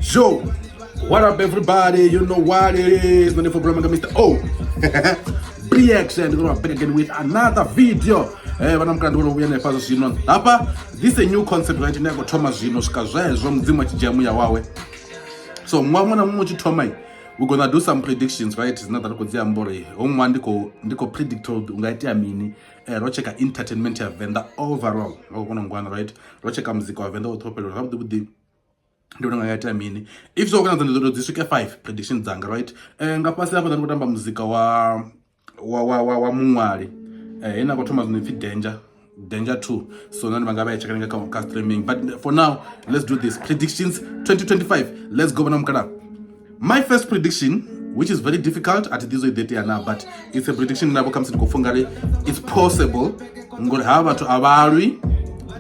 Joe, what up everybody? You know what it is. My name is Mr. O. Reaction. We're back again with another video. This is a new concept right now. Thomas Zino So we're gonna do some predictions, right? It's not that ndiko predicted ungaita mini rocheka entertainment ya Venda overall. Right? Rocheka muzika wa Venda utopelo rabudi if so kana this week 5 predictions zanga, right? Ngapasi lapha ndiri kutamba muzika wa Mungwari. Ina ko Thomas no Danger 2. So nani bangaba checking ka streaming. But for now, let's do this. Predictions 2025. Let's go namkala. My first prediction, which is very difficult at this way now, but it's a prediction that comes in Kofungari. It's possible.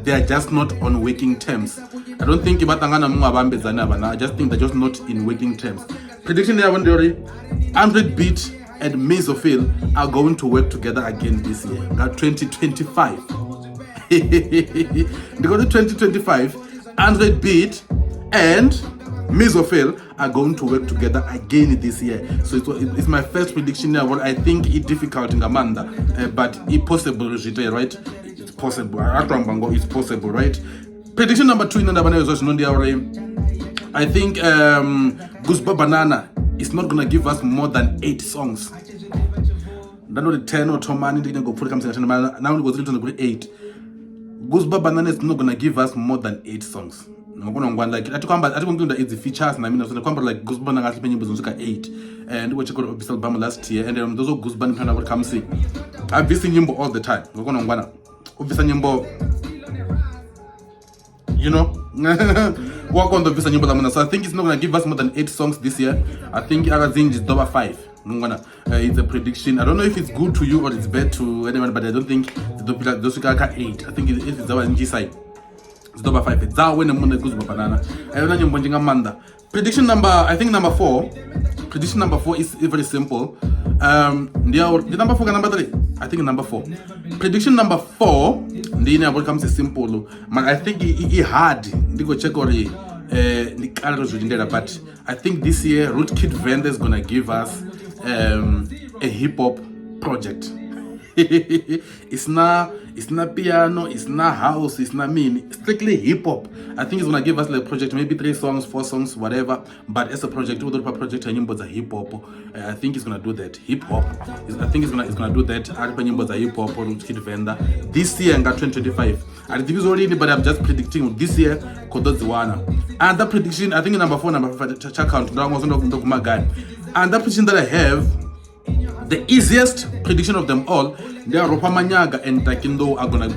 They are just not on working terms. I don't think I just think they're just not in working terms. Prediction there, 100 Beat and Mesophil are going to work together again this year. Got 2025. Because 2025, 100 Beat and Mesophil are going to work together again this year. So it's my first prediction now. Well, I think it's difficult in Amanda, but it's possible, right? It's possible. It's possible, right? Prediction number 2 I think Goosebumps Banana is not gonna give us more than 8 songs. That's not the 10 or 10 man didn't go put now it was written to 8. Goosebumps Banana is not gonna give us more than 8 songs. Like it's the features and I mean like Goosebumps ngathi nyimbo zonke 8 and we check out official album last year and those Goosebumps kind of come see I've been singing nyimbo all the time obviously nyimbo you know work on the visa nyimbo so I think it's not gonna give us more than 8 songs this year. I think Arazin is number 5. It's a prediction. I don't know if it's good to you or it's bad to anyone, but I don't think those 8. I think it's our NG side. It's number 5. It's our when the Goosebumps Banana. Prediction number, I think number 4. Prediction number 4 is very simple. The number 4 number 3. I think number 4. Prediction number 4. The comes is simple. Man, I think it hard. Go check or but I think this year Rootkid Venda is gonna give us a hip hop project. It's not piano, it's not house, it's not strictly hip hop. I think it's gonna give us like project, maybe 3 songs, 4 songs, whatever. But as a project, project hip hop. I think it's gonna do that. Hip hop. I think it's gonna do that. Hip hop or Kid Venda this year and 2025. I think it's already, but I'm just predicting this year. And that prediction, I think number 4, number 5, check out. And that prediction that I have. The easiest prediction of them all, they are Ropa Manyaga and Takindo are gonna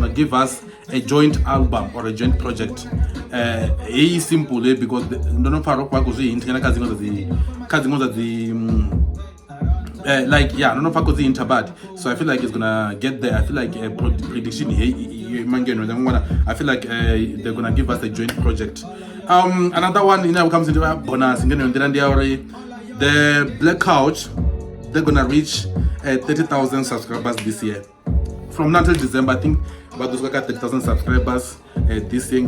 give us a joint album or a joint project. It's simple because don't know Faropa goes in like yeah, I don't know if I could see Interbad. So I feel like it's gonna get there. I feel like a prediction here. I feel like they're gonna give us a joint project. Another one comes into bonus. The Black Couch. They're gonna reach 30,000 subscribers this year. From now till December, I think about those 30,000 subscribers this year.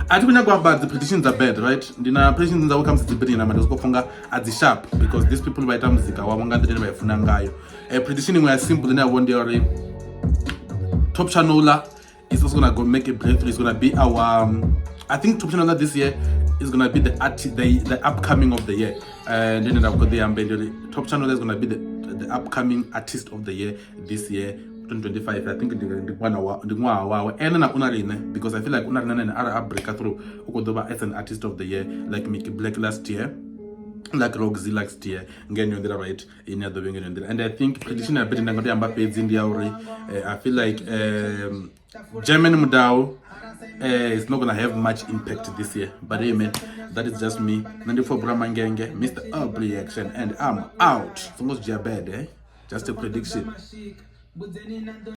I think about the predictions are bad, right? The predictions that comes to the at the sharp because these people by time prediction we are simple in one day Top Channel is also gonna go make a breakthrough. It's gonna be our I think Top Channel this year is gonna be the upcoming of the year. And then I've got the Top Channel is gonna be the upcoming artist of the year this year, 2025. I think the one and because I feel like Unarina and Ara breakthrough as an artist of the year, like Mickey Black last year, like Roxy last year, right in the and I think prediction I bet in India. I feel like German Mudao it's not gonna have much impact this year, but hey man, that is just me. Nandifo Bramangenge, Mr. Reaction, and I'm out. It's almost bad, just a prediction.